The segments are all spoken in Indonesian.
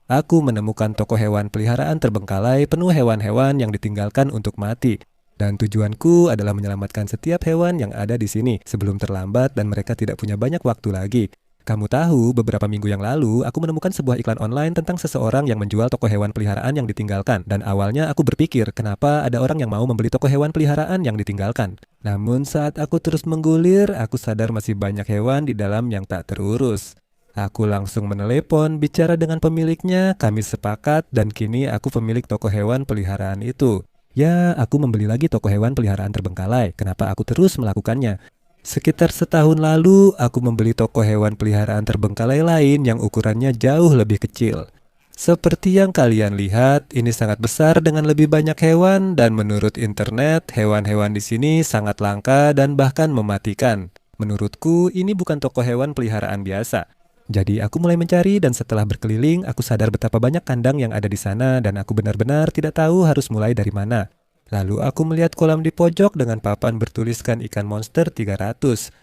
Aku menemukan toko hewan peliharaan terbengkalai penuh hewan-hewan yang ditinggalkan untuk mati. Dan tujuanku adalah menyelamatkan setiap hewan yang ada di sini sebelum terlambat dan mereka tidak punya banyak waktu lagi. Kamu tahu, beberapa minggu yang lalu, aku menemukan sebuah iklan online tentang seseorang yang menjual toko hewan peliharaan yang ditinggalkan. Dan awalnya aku berpikir, kenapa ada orang yang mau membeli toko hewan peliharaan yang ditinggalkan? Namun saat aku terus menggulir, aku sadar masih banyak hewan di dalam yang tak terurus. Aku langsung menelepon, bicara dengan pemiliknya, kami sepakat, dan kini aku pemilik toko hewan peliharaan itu. Ya, aku membeli lagi toko hewan peliharaan terbengkalai. Kenapa aku terus melakukannya? Sekitar setahun lalu, aku membeli toko hewan peliharaan terbengkalai lain yang ukurannya jauh lebih kecil. Seperti yang kalian lihat, ini sangat besar dengan lebih banyak hewan dan menurut internet, hewan-hewan di sini sangat langka dan bahkan mematikan. Menurutku, ini bukan toko hewan peliharaan biasa. Jadi aku mulai mencari dan setelah berkeliling, aku sadar betapa banyak kandang yang ada di sana dan aku benar-benar tidak tahu harus mulai dari mana. Lalu aku melihat kolam di pojok dengan papan bertuliskan ikan monster 300.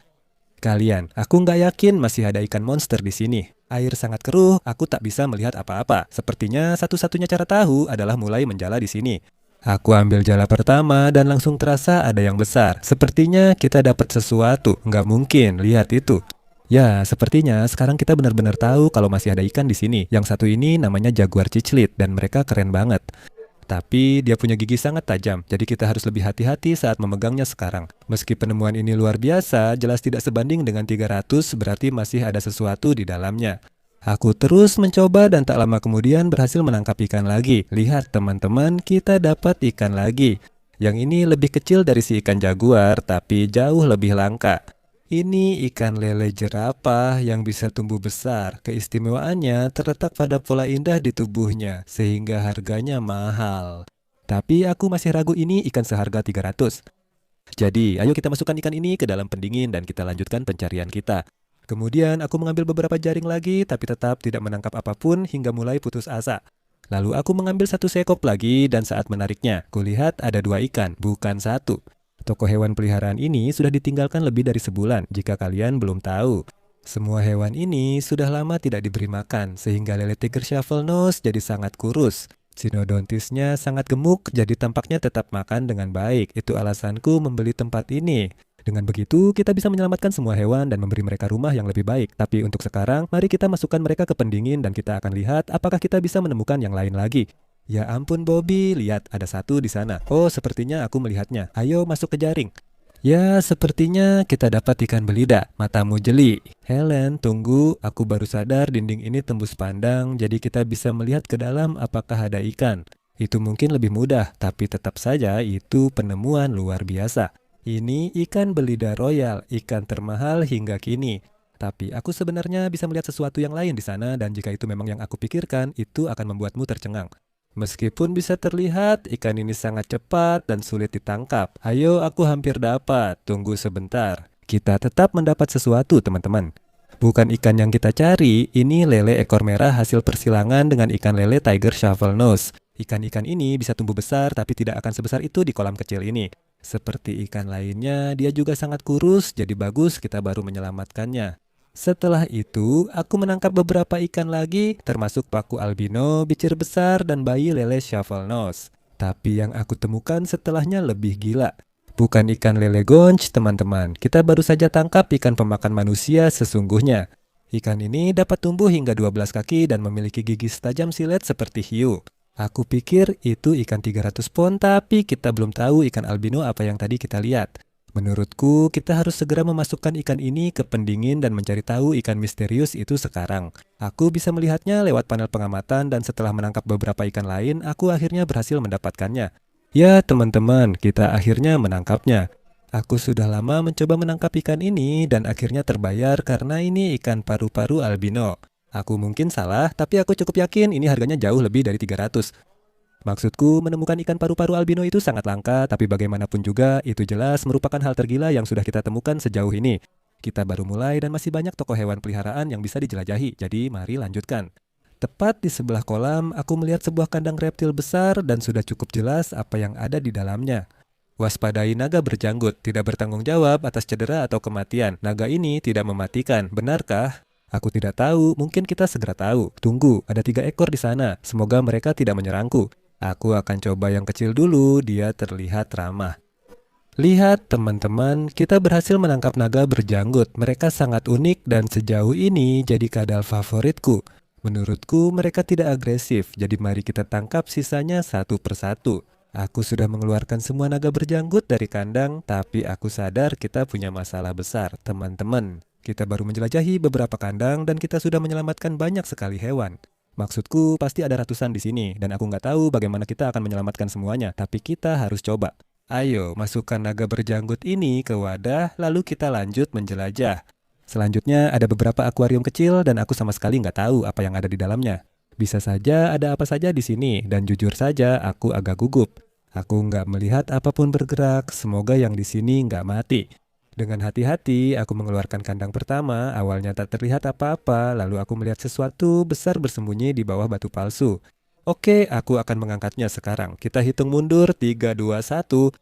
Kalian, aku nggak yakin masih ada ikan monster di sini. Air sangat keruh, aku tak bisa melihat apa-apa. Sepertinya satu-satunya cara tahu adalah mulai menjala di sini. Aku ambil jala pertama dan langsung terasa ada yang besar. Sepertinya kita dapat sesuatu. Nggak mungkin, lihat itu. Ya, sepertinya sekarang kita benar-benar tahu kalau masih ada ikan di sini. Yang satu ini namanya jaguar ciclit dan mereka keren banget. Tapi dia punya gigi sangat tajam, jadi kita harus lebih hati-hati saat memegangnya sekarang. Meski penemuan ini luar biasa, jelas tidak sebanding dengan 300, berarti masih ada sesuatu di dalamnya. Aku terus mencoba dan tak lama kemudian berhasil menangkap ikan lagi. Lihat teman-teman, kita dapat ikan lagi. Yang ini lebih kecil dari si ikan jaguar, tapi jauh lebih langka. Ini ikan lele jerapah yang bisa tumbuh besar. Keistimewaannya terletak pada pola indah di tubuhnya, sehingga harganya mahal. Tapi aku masih ragu ini ikan seharga 300. Jadi, ayo kita masukkan ikan ini ke dalam pendingin dan kita lanjutkan pencarian kita. Kemudian aku mengambil beberapa jaring lagi, tapi tetap tidak menangkap apapun hingga mulai putus asa. Lalu aku mengambil satu sekop lagi dan saat menariknya, kulihat ada dua ikan, bukan satu. Toko hewan peliharaan ini sudah ditinggalkan lebih dari sebulan jika kalian belum tahu. Semua hewan ini sudah lama tidak diberi makan sehingga lele tiger shovel nose jadi sangat kurus. Sinodontisnya sangat gemuk jadi tampaknya tetap makan dengan baik. Itu alasanku membeli tempat ini. Dengan begitu kita bisa menyelamatkan semua hewan dan memberi mereka rumah yang lebih baik. Tapi untuk sekarang mari kita masukkan mereka ke pendingin dan kita akan lihat apakah kita bisa menemukan yang lain lagi. Ya ampun Bobby, lihat ada satu di sana. Oh, sepertinya aku melihatnya. Ayo masuk ke jaring. Ya, sepertinya kita dapat ikan belida. Matamu jeli. Helen, tunggu. Aku baru sadar dinding ini tembus pandang, jadi kita bisa melihat ke dalam apakah ada ikan. Itu mungkin lebih mudah, tapi tetap saja itu penemuan luar biasa. Ini ikan belida royal, ikan termahal hingga kini. Tapi aku sebenarnya bisa melihat sesuatu yang lain di sana dan jika itu memang yang aku pikirkan, itu akan membuatmu tercengang. Meskipun bisa terlihat, ikan ini sangat cepat dan sulit ditangkap. Ayo, aku hampir dapat. Tunggu sebentar. Kita tetap mendapat sesuatu, teman-teman. Bukan ikan yang kita cari, ini lele ekor merah hasil persilangan dengan ikan lele tiger shovel nose. Ikan-ikan ini bisa tumbuh besar tapi tidak akan sebesar itu di kolam kecil ini. Seperti ikan lainnya, dia juga sangat kurus, jadi bagus kita baru menyelamatkannya. Setelah itu, aku menangkap beberapa ikan lagi, termasuk paku albino, bicir besar, dan bayi lele shovel nose. Tapi yang aku temukan setelahnya lebih gila. Bukan ikan lele gonch, teman-teman. Kita baru saja tangkap ikan pemakan manusia sesungguhnya. Ikan ini dapat tumbuh hingga 12 kaki dan memiliki gigi setajam silet seperti hiu. Aku pikir itu ikan 300 pon, tapi kita belum tahu ikan albino apa yang tadi kita lihat. Menurutku, kita harus segera memasukkan ikan ini ke pendingin dan mencari tahu ikan misterius itu sekarang. Aku bisa melihatnya lewat panel pengamatan dan setelah menangkap beberapa ikan lain, aku akhirnya berhasil mendapatkannya. Ya, teman-teman, kita akhirnya menangkapnya. Aku sudah lama mencoba menangkap ikan ini dan akhirnya terbayar karena ini ikan paru-paru albino. Aku mungkin salah, tapi aku cukup yakin ini harganya jauh lebih dari 300. Maksudku, menemukan ikan paru-paru albino itu sangat langka, tapi bagaimanapun juga, itu jelas merupakan hal tergila yang sudah kita temukan sejauh ini. Kita baru mulai dan masih banyak toko hewan peliharaan yang bisa dijelajahi, jadi mari lanjutkan. Tepat di sebelah kolam, aku melihat sebuah kandang reptil besar dan sudah cukup jelas apa yang ada di dalamnya. Waspadai naga berjanggut, tidak bertanggung jawab atas cedera atau kematian. Naga ini tidak mematikan, benarkah? Aku tidak tahu, mungkin kita segera tahu. Tunggu, ada 3 ekor di sana. Semoga mereka tidak menyerangku. Aku akan coba yang kecil dulu, dia terlihat ramah. Lihat teman-teman, kita berhasil menangkap naga berjanggut. Mereka sangat unik dan sejauh ini jadi kadal favoritku. Menurutku mereka tidak agresif, jadi mari kita tangkap sisanya satu persatu. Aku sudah mengeluarkan semua naga berjanggut dari kandang, tapi aku sadar kita punya masalah besar, teman-teman. Kita baru menjelajahi beberapa kandang dan kita sudah menyelamatkan banyak sekali hewan. Maksudku pasti ada ratusan di sini dan aku nggak tahu bagaimana kita akan menyelamatkan semuanya, tapi kita harus coba. Ayo, masukkan naga berjanggut ini ke wadah, lalu kita lanjut menjelajah. Selanjutnya ada beberapa akuarium kecil dan aku sama sekali nggak tahu apa yang ada di dalamnya. Bisa saja ada apa saja di sini dan jujur saja aku agak gugup. Aku nggak melihat apapun bergerak, semoga yang di sini nggak mati. Dengan hati-hati, aku mengeluarkan kandang pertama, awalnya tak terlihat apa-apa, lalu aku melihat sesuatu besar bersembunyi di bawah batu palsu. Oke, aku akan mengangkatnya sekarang. Kita hitung mundur, 3, 2, 1.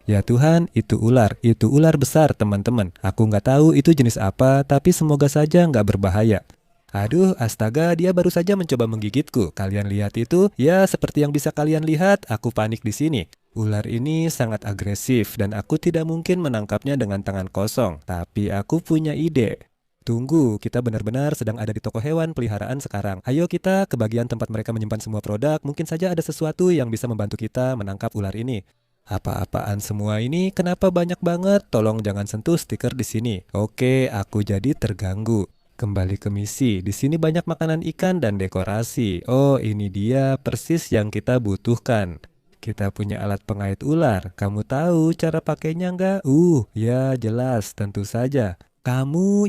Ya Tuhan, itu ular besar teman-teman. Aku nggak tahu itu jenis apa, tapi semoga saja nggak berbahaya. Aduh, astaga, dia baru saja mencoba menggigitku. Kalian lihat itu? Ya, seperti yang bisa kalian lihat, aku panik di sini. Ular ini sangat agresif dan aku tidak mungkin menangkapnya dengan tangan kosong. Tapi aku punya ide. Tunggu, kita benar-benar sedang ada di toko hewan peliharaan sekarang. Ayo kita ke bagian tempat mereka menyimpan semua produk. Mungkin saja ada sesuatu yang bisa membantu kita menangkap ular ini. Apa-apaan semua ini? Kenapa banyak banget? Tolong jangan sentuh stiker di sini. Oke, aku jadi terganggu. Kembali ke misi. Di sini banyak makanan ikan dan dekorasi. Oh, ini dia persis yang kita butuhkan. Kita punya alat pengait ular. Kamu tahu cara pakainya nggak? Ya jelas, tentu saja. Kamu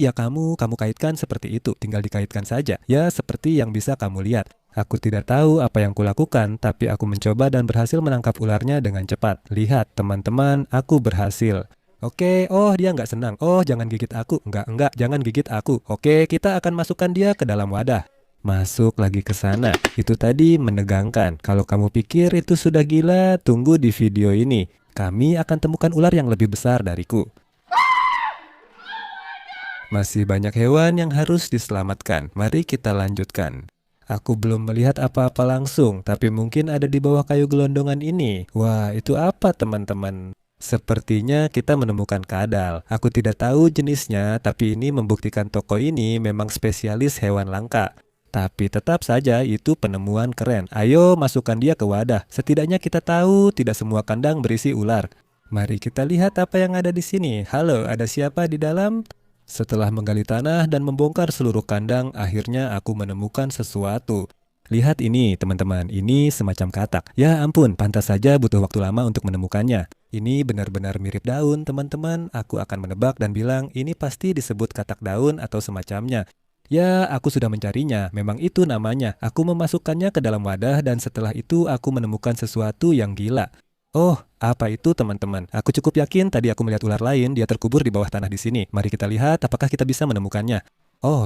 kaitkan seperti itu, tinggal dikaitkan saja. Ya, seperti yang bisa kamu lihat. Aku tidak tahu apa yang kulakukan, tapi aku mencoba dan berhasil menangkap ularnya dengan cepat. Lihat, teman-teman, aku berhasil. Oke, dia nggak senang. Jangan gigit aku. Enggak, jangan gigit aku. Oke, kita akan masukkan dia ke dalam wadah. Masuk lagi ke sana. Itu tadi menegangkan. Kalau kamu pikir itu sudah gila, tunggu di video ini. Kami akan temukan ular yang lebih besar dariku. Masih banyak hewan yang harus diselamatkan. Mari kita lanjutkan. Aku belum melihat apa-apa langsung, tapi mungkin ada di bawah kayu gelondongan ini. Wah, itu apa teman-teman? Sepertinya kita menemukan kadal. Aku tidak tahu jenisnya, tapi ini membuktikan toko ini memang spesialis hewan langka. Tapi tetap saja itu penemuan keren. Ayo masukkan dia ke wadah. Setidaknya kita tahu tidak semua kandang berisi ular. Mari kita lihat apa yang ada di sini. Halo, ada siapa di dalam? Setelah menggali tanah dan membongkar seluruh kandang, akhirnya aku menemukan sesuatu. Lihat ini, teman-teman. Ini semacam katak. Ya ampun, pantas saja butuh waktu lama untuk menemukannya. Ini benar-benar mirip daun, teman-teman. Aku akan menebak dan bilang, ini pasti disebut katak daun atau semacamnya. Ya, aku sudah mencarinya. Memang itu namanya. Aku memasukkannya ke dalam wadah dan setelah itu aku menemukan sesuatu yang gila. Apa itu teman-teman? Aku cukup yakin tadi aku melihat ular lain, dia terkubur di bawah tanah di sini. Mari kita lihat apakah kita bisa menemukannya.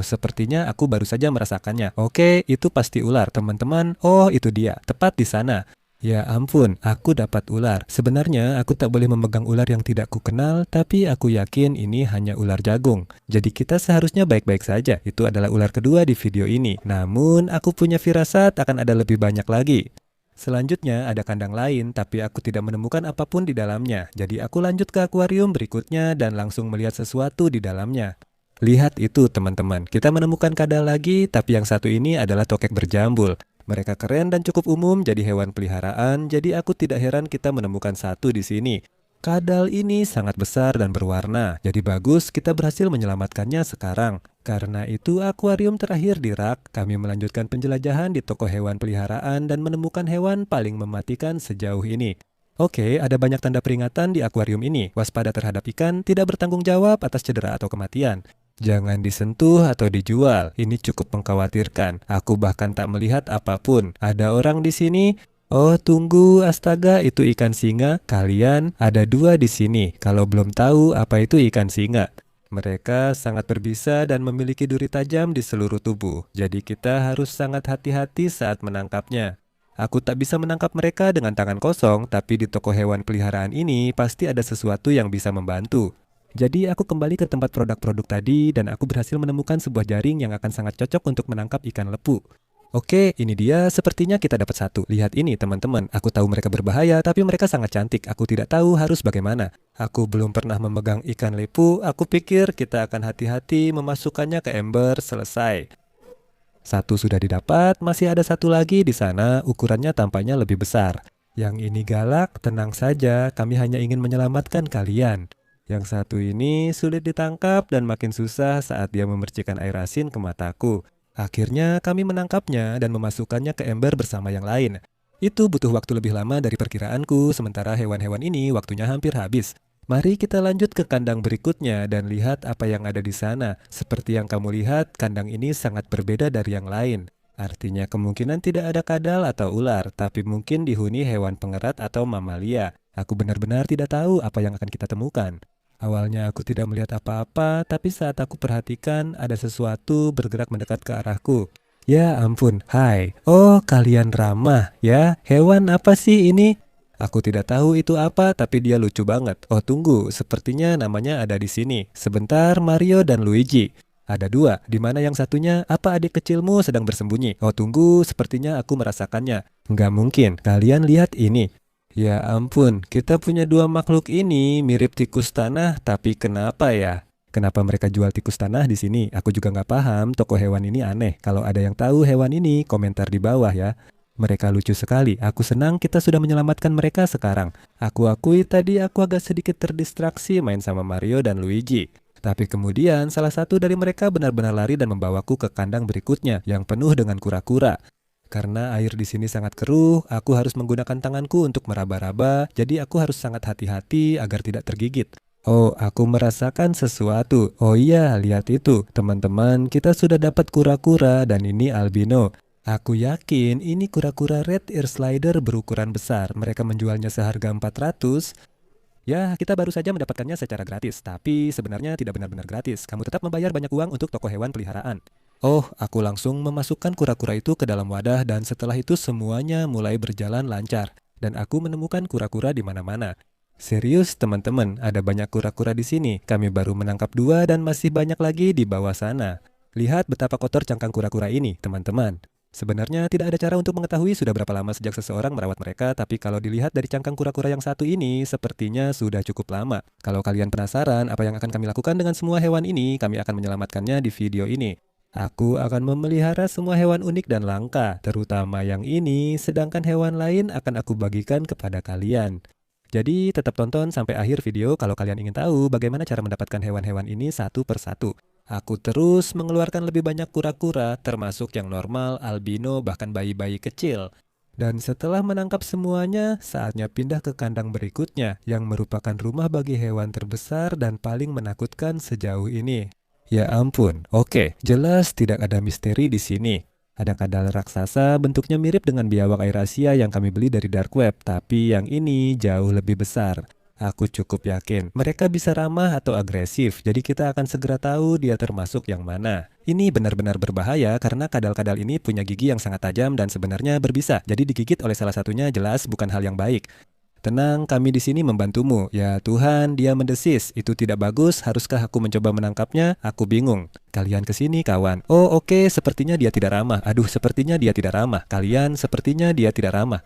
Sepertinya aku baru saja merasakannya. Oke, itu pasti ular, teman-teman. Itu dia, tepat di sana. Ya ampun, aku dapat ular. Sebenarnya aku tak boleh memegang ular yang tidak kukenal, tapi aku yakin ini hanya ular jagung. Jadi kita seharusnya baik-baik saja. Itu adalah ular kedua di video ini. Namun, aku punya firasat akan ada lebih banyak lagi. Selanjutnya ada kandang lain, tapi aku tidak menemukan apapun di dalamnya. Jadi aku lanjut ke akuarium berikutnya dan langsung melihat sesuatu di dalamnya. Lihat itu teman-teman, kita menemukan kadal lagi, tapi yang satu ini adalah tokek berjambul. Mereka keren dan cukup umum jadi hewan peliharaan, jadi aku tidak heran kita menemukan satu di sini. Kadal ini sangat besar dan berwarna, jadi bagus kita berhasil menyelamatkannya sekarang. Karena itu akuarium terakhir di rak, kami melanjutkan penjelajahan di toko hewan peliharaan dan menemukan hewan paling mematikan sejauh ini. Oke, ada banyak tanda peringatan di akuarium ini. Waspada terhadap ikan, tidak bertanggung jawab atas cedera atau kematian. Jangan disentuh atau dijual, ini cukup mengkhawatirkan. Aku bahkan tak melihat apapun. Ada orang di sini? Tunggu, astaga, itu ikan singa. Kalian ada 2 di sini. Kalau belum tahu apa itu ikan singa. Mereka sangat berbisa dan memiliki duri tajam di seluruh tubuh. Jadi kita harus sangat hati-hati saat menangkapnya. Aku tak bisa menangkap mereka dengan tangan kosong, tapi di toko hewan peliharaan ini pasti ada sesuatu yang bisa membantu. Jadi aku kembali ke tempat produk-produk tadi dan aku berhasil menemukan sebuah jaring yang akan sangat cocok untuk menangkap ikan lepu. Oke, ini dia. Sepertinya kita dapat satu. Lihat ini, teman-teman. Aku tahu mereka berbahaya, tapi mereka sangat cantik. Aku tidak tahu harus bagaimana. Aku belum pernah memegang ikan lepu. Aku pikir kita akan hati-hati memasukkannya ke ember. Selesai. Satu sudah didapat, masih ada satu lagi di sana. Ukurannya tampaknya lebih besar. Yang ini galak, tenang saja. Kami hanya ingin menyelamatkan kalian. Yang satu ini sulit ditangkap dan makin susah saat dia memercikan air asin ke mataku. Akhirnya kami menangkapnya dan memasukkannya ke ember bersama yang lain. Itu butuh waktu lebih lama dari perkiraanku, sementara hewan-hewan ini waktunya hampir habis. Mari kita lanjut ke kandang berikutnya dan lihat apa yang ada di sana. Seperti yang kamu lihat, kandang ini sangat berbeda dari yang lain. Artinya kemungkinan tidak ada kadal atau ular, tapi mungkin dihuni hewan pengerat atau mamalia. Aku benar-benar tidak tahu apa yang akan kita temukan. Awalnya aku tidak melihat apa-apa, tapi saat aku perhatikan ada sesuatu bergerak mendekat ke arahku. Ya ampun, hai. Oh, kalian ramah, ya. Hewan apa sih ini? Aku tidak tahu itu apa, tapi dia lucu banget. Oh, tunggu, sepertinya namanya ada di sini. Sebentar, Mario dan Luigi. Ada dua, di mana yang satunya, apa adik kecilmu sedang bersembunyi? Oh, tunggu, sepertinya aku merasakannya. Nggak mungkin, kalian lihat ini. Ya ampun, kita punya dua makhluk ini mirip tikus tanah, tapi kenapa ya? Kenapa mereka jual tikus tanah di sini? Aku juga nggak paham, toko hewan ini aneh. Kalau ada yang tahu hewan ini, komentar di bawah ya. Mereka lucu sekali, aku senang kita sudah menyelamatkan mereka sekarang. Aku akui tadi aku agak sedikit terdistraksi main sama Mario dan Luigi. Tapi kemudian salah satu dari mereka benar-benar lari dan membawaku ke kandang berikutnya yang penuh dengan kura-kura. Karena air di sini sangat keruh, aku harus menggunakan tanganku untuk meraba-raba, jadi aku harus sangat hati-hati agar tidak tergigit. Oh, aku merasakan sesuatu. Oh iya, lihat itu. Teman-teman, kita sudah dapat kura-kura dan ini albino. Aku yakin ini kura-kura red ear slider berukuran besar. Mereka menjualnya seharga 400. Ya, kita baru saja mendapatkannya secara gratis, tapi sebenarnya tidak benar-benar gratis. Kamu tetap membayar banyak uang untuk toko hewan peliharaan. Oh, aku langsung memasukkan kura-kura itu ke dalam wadah dan setelah itu semuanya mulai berjalan lancar. Dan aku menemukan kura-kura di mana-mana. Serius teman-teman, ada banyak kura-kura di sini. Kami baru menangkap dua dan masih banyak lagi di bawah sana. Lihat betapa kotor cangkang kura-kura ini, teman-teman. Sebenarnya tidak ada cara untuk mengetahui sudah berapa lama sejak seseorang merawat mereka, tapi kalau dilihat dari cangkang kura-kura yang satu ini, sepertinya sudah cukup lama. Kalau kalian penasaran apa yang akan kami lakukan dengan semua hewan ini, kami akan menyelamatkannya di video ini. Aku akan memelihara semua hewan unik dan langka, terutama yang ini, sedangkan hewan lain akan aku bagikan kepada kalian. Jadi tetap tonton sampai akhir video kalau kalian ingin tahu bagaimana cara mendapatkan hewan-hewan ini satu persatu. Aku terus mengeluarkan lebih banyak kura-kura, termasuk yang normal, albino, bahkan bayi-bayi kecil. Dan setelah menangkap semuanya, saatnya pindah ke kandang berikutnya, yang merupakan rumah bagi hewan terbesar dan paling menakutkan sejauh ini. Ya ampun, oke, jelas tidak ada misteri di sini. Ada kadal raksasa bentuknya mirip dengan biawak air Asia yang kami beli dari dark web, tapi yang ini jauh lebih besar. Aku cukup yakin mereka bisa ramah atau agresif, jadi kita akan segera tahu dia termasuk yang mana. Ini benar-benar berbahaya karena kadal-kadal ini punya gigi yang sangat tajam dan sebenarnya berbisa, jadi digigit oleh salah satunya jelas bukan hal yang baik. Tenang, kami di sini membantumu. Ya Tuhan, dia mendesis. Itu tidak bagus. Haruskah aku mencoba menangkapnya? Aku bingung. Kalian ke sini, kawan. Oh, oke, sepertinya dia tidak ramah. Aduh, sepertinya dia tidak ramah. Kalian, sepertinya dia tidak ramah.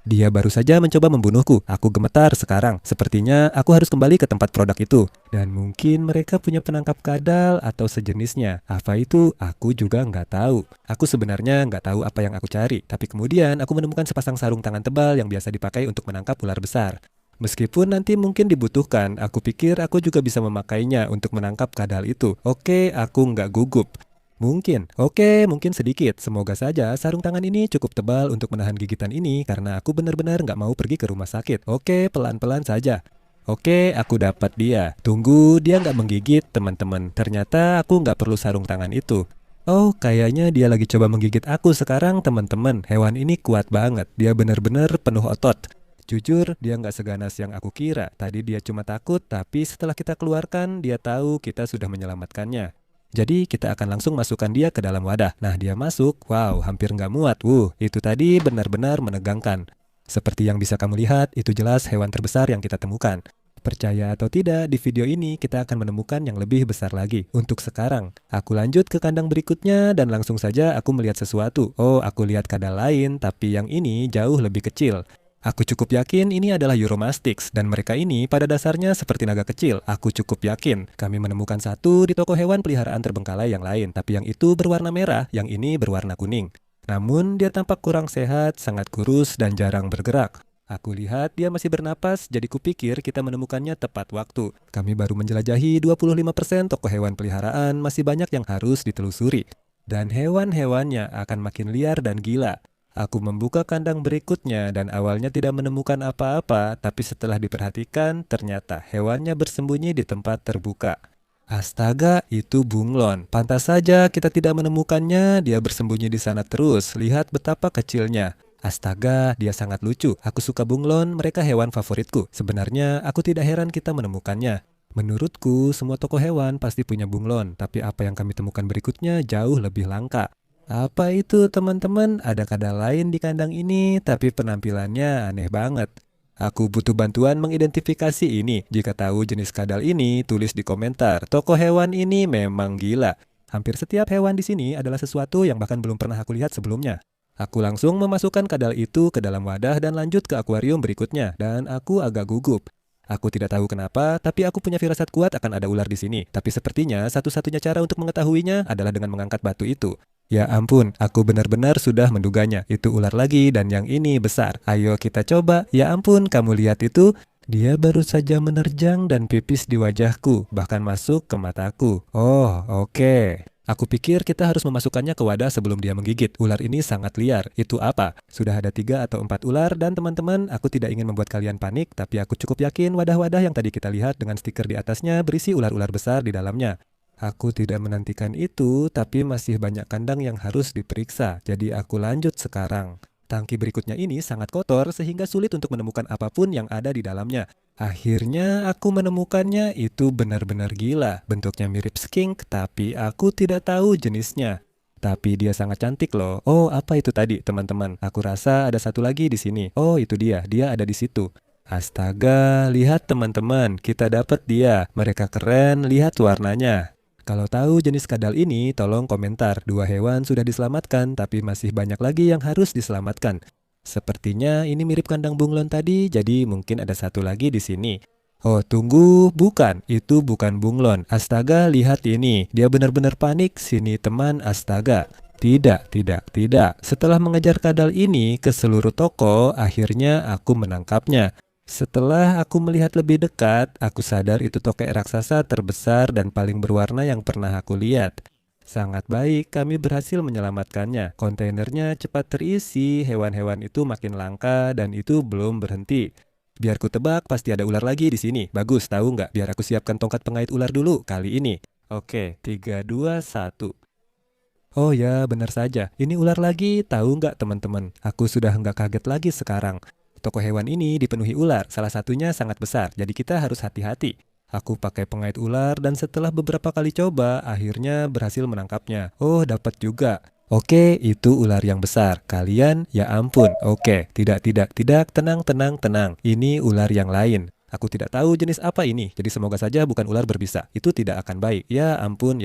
Dia baru saja mencoba membunuhku. Aku gemetar sekarang. Sepertinya aku harus kembali ke tempat produk itu. Dan mungkin mereka punya penangkap kadal atau sejenisnya. Apa itu? Aku juga nggak tahu. Aku sebenarnya nggak tahu apa yang aku cari. Tapi kemudian aku menemukan sepasang sarung tangan tebal yang biasa dipakai untuk menangkap ular besar. Meskipun nanti mungkin dibutuhkan, aku pikir aku juga bisa memakainya untuk menangkap kadal itu. Oke, aku nggak gugup. Mungkin, oke, mungkin sedikit. Semoga saja sarung tangan ini cukup tebal untuk menahan gigitan ini karena aku benar-benar nggak mau pergi ke rumah sakit. Oke, pelan-pelan saja. Oke, aku dapat dia. Tunggu, dia nggak menggigit, teman-teman. Ternyata aku nggak perlu sarung tangan itu. Oh, kayaknya dia lagi coba menggigit aku sekarang, teman-teman. Hewan ini kuat banget. Dia benar-benar penuh otot. Jujur, dia nggak seganas yang aku kira. Tadi dia cuma takut, tapi setelah kita keluarkan, dia tahu kita sudah menyelamatkannya. Jadi kita akan langsung masukkan dia ke dalam wadah. Nah, dia masuk. Wow, hampir nggak muat. Itu tadi benar-benar menegangkan. Seperti yang bisa kamu lihat, itu jelas hewan terbesar yang kita temukan. Percaya atau tidak, di video ini kita akan menemukan yang lebih besar lagi. Untuk sekarang, aku lanjut ke kandang berikutnya dan langsung saja aku melihat sesuatu. Oh, aku lihat kadal lain, tapi yang ini jauh lebih kecil. Aku cukup yakin ini adalah Uromastyx dan mereka ini pada dasarnya seperti naga kecil. Aku cukup yakin kami menemukan satu di toko hewan peliharaan terbengkalai yang lain, tapi yang itu berwarna merah, yang ini berwarna kuning. Namun dia tampak kurang sehat, sangat kurus dan jarang bergerak. Aku lihat dia masih bernapas, jadi kupikir kita menemukannya tepat waktu. Kami baru menjelajahi 25% toko hewan peliharaan, masih banyak yang harus ditelusuri. Dan hewan-hewannya akan makin liar dan gila. Aku membuka kandang berikutnya dan awalnya tidak menemukan apa-apa, tapi setelah diperhatikan, ternyata hewannya bersembunyi di tempat terbuka. Astaga, itu bunglon. Pantas saja kita tidak menemukannya, dia bersembunyi di sana terus. Lihat betapa kecilnya. Astaga, dia sangat lucu. Aku suka bunglon, mereka hewan favoritku. Sebenarnya, aku tidak heran kita menemukannya. Menurutku, semua toko hewan pasti punya bunglon, tapi apa yang kami temukan berikutnya jauh lebih langka. Apa itu teman-teman? Ada kadal lain di kandang ini, tapi penampilannya aneh banget. Aku butuh bantuan mengidentifikasi ini. Jika tahu jenis kadal ini, tulis di komentar. Toko hewan ini memang gila. Hampir setiap hewan di sini adalah sesuatu yang bahkan belum pernah aku lihat sebelumnya. Aku langsung memasukkan kadal itu ke dalam wadah dan lanjut ke akuarium berikutnya, dan aku agak gugup. Aku tidak tahu kenapa, tapi aku punya firasat kuat akan ada ular di sini. Tapi sepertinya satu-satunya cara untuk mengetahuinya adalah dengan mengangkat batu itu. Ya ampun, aku benar-benar sudah menduganya. Itu ular lagi dan yang ini besar. Ayo kita coba. Ya ampun, kamu lihat itu? Dia baru saja menerjang dan pipis di wajahku, bahkan masuk ke mataku. Oh, oke. Aku pikir kita harus memasukkannya ke wadah sebelum dia menggigit. Ular ini sangat liar. Itu apa? Sudah ada 3 atau 4 ular dan teman-teman, aku tidak ingin membuat kalian panik, tapi aku cukup yakin wadah-wadah yang tadi kita lihat dengan stiker di atasnya berisi ular-ular besar di dalamnya. Aku tidak menantikan itu, tapi masih banyak kandang yang harus diperiksa. Jadi aku lanjut sekarang. Tangki berikutnya ini sangat kotor sehingga sulit untuk menemukan apapun yang ada di dalamnya. Akhirnya aku menemukannya, itu benar-benar gila. Bentuknya mirip skink, tapi aku tidak tahu jenisnya. Tapi dia sangat cantik loh. Oh, apa itu tadi, teman-teman? Aku rasa ada satu lagi di sini. Oh, itu dia ada di situ. Astaga, lihat teman-teman, kita dapat dia. Mereka keren, lihat warnanya. Kalau tahu jenis kadal ini, tolong komentar. 2 hewan sudah diselamatkan, tapi masih banyak lagi yang harus diselamatkan. Sepertinya ini mirip kandang bunglon tadi, jadi mungkin ada satu lagi di sini. Oh, tunggu, bukan. Itu bukan bunglon. Astaga, lihat ini. Dia benar-benar panik. Sini teman, astaga. Tidak. Setelah mengejar kadal ini ke seluruh toko, akhirnya aku menangkapnya. Setelah aku melihat lebih dekat, aku sadar itu tokek raksasa terbesar dan paling berwarna yang pernah aku lihat. Sangat baik, kami berhasil menyelamatkannya. Kontainernya cepat terisi, hewan-hewan itu makin langka dan itu belum berhenti. Biar ku tebak, pasti ada ular lagi di sini. Bagus, tahu nggak? Biar aku siapkan tongkat pengait ular dulu kali ini. Oke, 3, 2, 1. Oh ya, benar saja. Ini ular lagi, tahu nggak teman-teman? Aku sudah nggak kaget lagi sekarang. Toko hewan ini dipenuhi ular, salah satunya sangat besar, jadi kita harus hati-hati. Aku pakai pengait ular dan setelah beberapa kali coba, akhirnya berhasil menangkapnya. Oh, dapat juga. Oke, itu ular yang besar. Kalian, ya ampun. Oke, tidak, tenang. Ini ular yang lain. Aku tidak tahu jenis apa ini, jadi semoga saja bukan ular berbisa. Itu tidak akan baik. Ya ampun,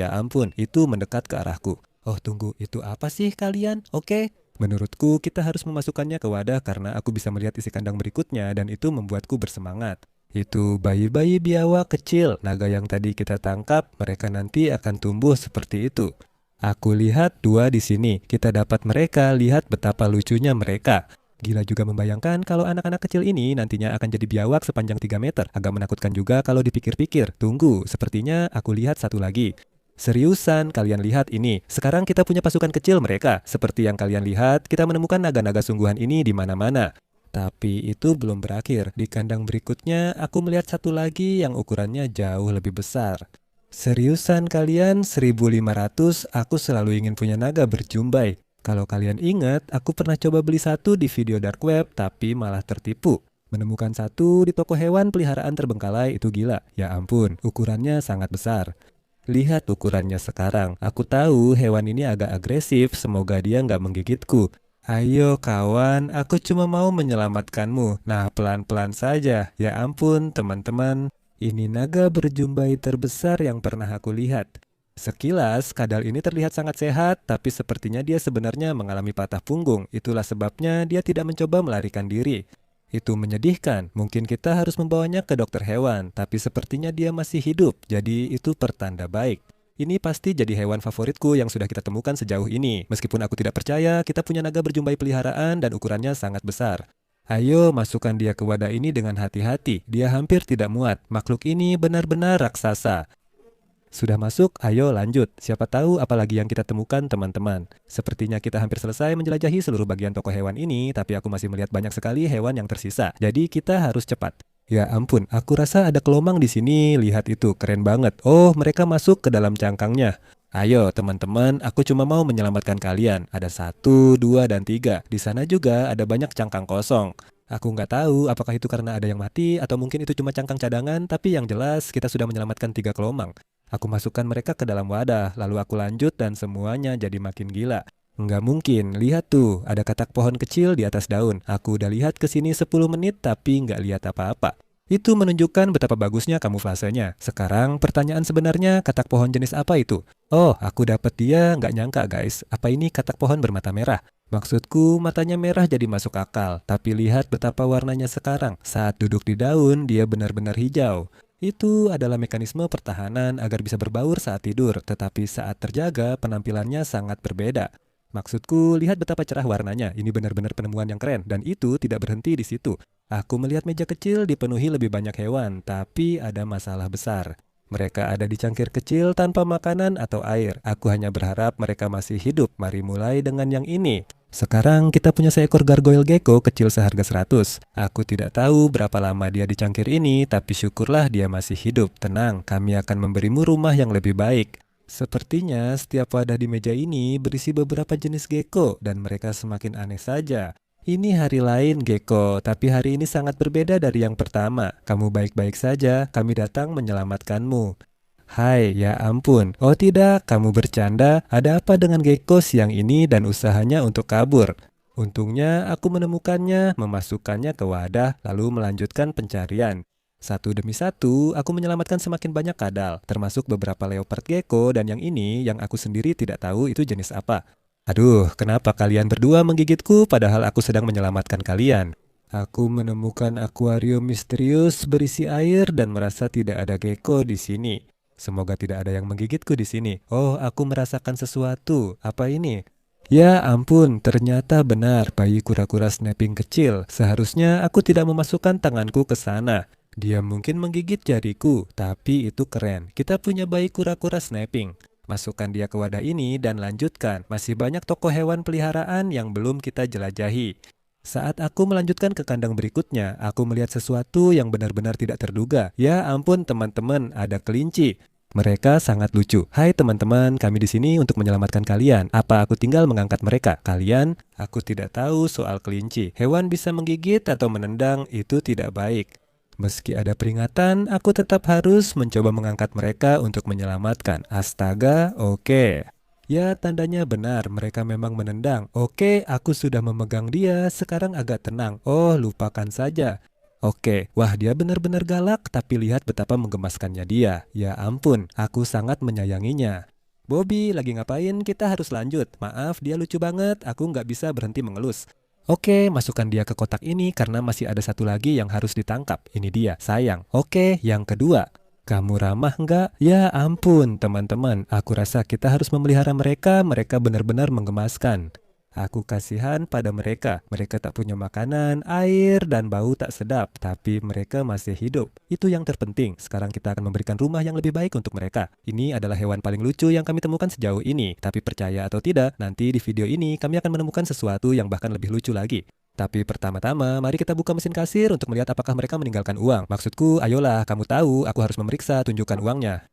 itu mendekat ke arahku. Oh, tunggu, itu apa sih kalian? Oke. Menurutku, kita harus memasukkannya ke wadah karena aku bisa melihat isi kandang berikutnya dan itu membuatku bersemangat. Itu bayi-bayi biawak kecil, naga yang tadi kita tangkap, mereka nanti akan tumbuh seperti itu. Aku lihat 2 di sini, kita dapat mereka, lihat betapa lucunya mereka. Gila juga membayangkan kalau anak-anak kecil ini nantinya akan jadi biawak sepanjang 3 meter. Agak menakutkan juga kalau dipikir-pikir. Tunggu, sepertinya aku lihat satu lagi. Seriusan, kalian lihat ini. Sekarang kita punya pasukan kecil mereka. Seperti yang kalian lihat, kita menemukan naga-naga sungguhan ini di mana-mana. Tapi itu belum berakhir. Di kandang berikutnya, aku melihat satu lagi yang ukurannya jauh lebih besar. Seriusan kalian, 1500, aku selalu ingin punya naga berjumbai. Kalau kalian ingat, aku pernah coba beli satu di video dark web, tapi malah tertipu. Menemukan satu di toko hewan peliharaan terbengkalai itu gila. Ya ampun, ukurannya sangat besar. Lihat ukurannya sekarang. Aku tahu hewan ini agak agresif, semoga dia nggak menggigitku. Ayo kawan, aku cuma mau menyelamatkanmu. Nah, pelan-pelan saja. Ya ampun, teman-teman. Ini naga berjumbai terbesar yang pernah aku lihat. Sekilas, kadal ini terlihat sangat sehat, tapi sepertinya dia sebenarnya mengalami patah punggung. Itulah sebabnya dia tidak mencoba melarikan diri. Itu menyedihkan. Mungkin kita harus membawanya ke dokter hewan, tapi sepertinya dia masih hidup. Jadi itu pertanda baik. Ini pasti jadi hewan favoritku yang sudah kita temukan sejauh ini. Meskipun aku tidak percaya, kita punya naga berjumbai peliharaan dan ukurannya sangat besar. Ayo masukkan dia ke wadah ini dengan hati-hati. Dia hampir tidak muat. Makhluk ini benar-benar raksasa. Sudah masuk, ayo lanjut. Siapa tahu apalagi yang kita temukan, teman-teman. Sepertinya kita hampir selesai menjelajahi seluruh bagian toko hewan ini, tapi aku masih melihat banyak sekali hewan yang tersisa. Jadi kita harus cepat. Ya ampun, aku rasa ada kelomang di sini. Lihat itu, keren banget. Oh, mereka masuk ke dalam cangkangnya. Ayo teman-teman, aku cuma mau menyelamatkan kalian. Ada 1, 2, dan 3. Di sana juga ada banyak cangkang kosong. Aku nggak tahu apakah itu karena ada yang mati atau mungkin itu cuma cangkang cadangan, tapi yang jelas kita sudah menyelamatkan 3 kelomang. Aku masukkan mereka ke dalam wadah, lalu aku lanjut dan semuanya jadi makin gila. Nggak mungkin, lihat tuh, ada katak pohon kecil di atas daun. Aku udah lihat ke sini 10 menit tapi nggak lihat apa-apa. Itu menunjukkan betapa bagusnya kamuflasenya. Sekarang pertanyaan sebenarnya, katak pohon jenis apa itu? Oh, aku dapet dia, nggak nyangka guys. Apa ini katak pohon bermata merah? Maksudku, matanya merah jadi masuk akal. Tapi lihat betapa warnanya sekarang. Saat duduk di daun, dia benar-benar hijau. Itu adalah mekanisme pertahanan agar bisa berbaur saat tidur, tetapi saat terjaga penampilannya sangat berbeda. Maksudku, lihat betapa cerah warnanya. Ini benar-benar penemuan yang keren, dan itu tidak berhenti di situ. Aku melihat meja kecil dipenuhi lebih banyak hewan, tapi ada masalah besar. Mereka ada di cangkir kecil tanpa makanan atau air. Aku hanya berharap mereka masih hidup. Mari mulai dengan yang ini. Sekarang kita punya seekor gargoyle gecko kecil seharga 100. Aku tidak tahu berapa lama dia di cangkir ini, tapi syukurlah dia masih hidup. Tenang, kami akan memberimu rumah yang lebih baik. Sepertinya setiap wadah di meja ini berisi beberapa jenis gecko dan mereka semakin aneh saja. Ini hari lain, Gecko, tapi hari ini sangat berbeda dari yang pertama. Kamu baik-baik saja, kami datang menyelamatkanmu. Hai, ya ampun. Oh tidak, kamu bercanda. Ada apa dengan Gecko siang ini dan usahanya untuk kabur? Untungnya aku menemukannya, memasukkannya ke wadah, lalu melanjutkan pencarian. Satu demi satu, aku menyelamatkan semakin banyak kadal, termasuk beberapa leopard gecko dan yang ini yang aku sendiri tidak tahu itu jenis apa. Aduh, kenapa kalian berdua menggigitku padahal aku sedang menyelamatkan kalian? Aku menemukan akuarium misterius berisi air dan merasa tidak ada gecko di sini. Semoga tidak ada yang menggigitku di sini. Oh, aku merasakan sesuatu. Apa ini? Ya ampun, ternyata benar bayi kura-kura snapping kecil. Seharusnya aku tidak memasukkan tanganku ke sana. Dia mungkin menggigit jariku, tapi itu keren. Kita punya bayi kura-kura snapping. Masukkan dia ke wadah ini dan lanjutkan. Masih banyak toko hewan peliharaan yang belum kita jelajahi. Saat aku melanjutkan ke kandang berikutnya, aku melihat sesuatu yang benar-benar tidak terduga. Ya ampun teman-teman, ada kelinci. Mereka sangat lucu. Hai teman-teman, kami di sini untuk menyelamatkan kalian. Apa aku tinggal mengangkat mereka? Kalian? Aku tidak tahu soal kelinci. Hewan bisa menggigit atau menendang, itu tidak baik. Meski ada peringatan, aku tetap harus mencoba mengangkat mereka untuk menyelamatkan. Astaga, oke. Ya, tandanya benar, mereka memang menendang. Oke, aku sudah memegang dia, sekarang agak tenang. Oh, lupakan saja. Oke, wah dia benar-benar galak, tapi lihat betapa menggemaskannya dia. Ya ampun, aku sangat menyayanginya. Bobby, lagi ngapain? Kita harus lanjut. Maaf, dia lucu banget, aku nggak bisa berhenti mengelus. Oke, masukkan dia ke kotak ini karena masih ada satu lagi yang harus ditangkap. Ini dia, sayang. Oke, yang kedua. Kamu ramah nggak? Ya ampun, teman-teman. Aku rasa kita harus memelihara mereka. Mereka benar-benar menggemaskan. Aku kasihan pada mereka. Mereka tak punya makanan, air, dan bau tak sedap. Tapi mereka masih hidup. Itu yang terpenting. Sekarang kita akan memberikan rumah yang lebih baik untuk mereka. Ini adalah hewan paling lucu yang kami temukan sejauh ini. Tapi percaya atau tidak, nanti di video ini kami akan menemukan sesuatu yang bahkan lebih lucu lagi. Tapi pertama-tama, mari kita buka mesin kasir untuk melihat apakah mereka meninggalkan uang. Maksudku, ayolah, kamu tahu, aku harus memeriksa, tunjukkan uangnya.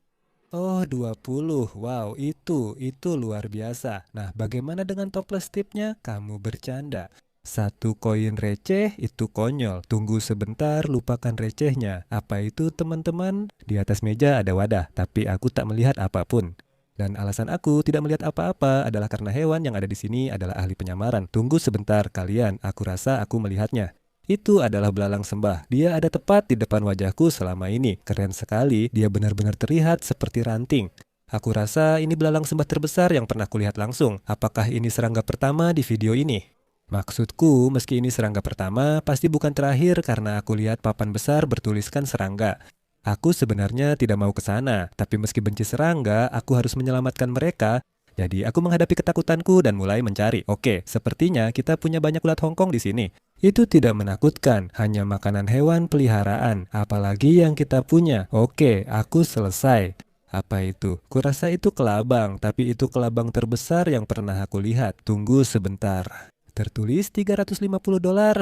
Oh, 20. Wow, itu luar biasa. Nah, bagaimana dengan toples tipnya? Kamu bercanda. Satu koin receh itu konyol. Tunggu sebentar, lupakan recehnya. Apa itu, teman-teman? Di atas meja ada wadah, tapi aku tak melihat apapun. Dan alasan aku tidak melihat apa-apa adalah karena hewan yang ada di sini adalah ahli penyamaran. Tunggu sebentar kalian, aku rasa aku melihatnya. Itu adalah belalang sembah. Dia ada tepat di depan wajahku selama ini. Keren sekali, dia benar-benar terlihat seperti ranting. Aku rasa ini belalang sembah terbesar yang pernah kulihat langsung. Apakah ini serangga pertama di video ini? Maksudku, meski ini serangga pertama, pasti bukan terakhir karena aku lihat papan besar bertuliskan serangga. Aku sebenarnya tidak mau ke sana, tapi meski benci serangga, aku harus menyelamatkan mereka. Jadi aku menghadapi ketakutanku dan mulai mencari. Oke, sepertinya kita punya banyak ulat Hongkong di sini. Itu tidak menakutkan, hanya makanan hewan peliharaan. Apalagi yang kita punya. Oke, aku selesai. Apa itu? Kurasa itu kelabang, tapi itu kelabang terbesar yang pernah aku lihat. Tunggu sebentar. Tertulis $350.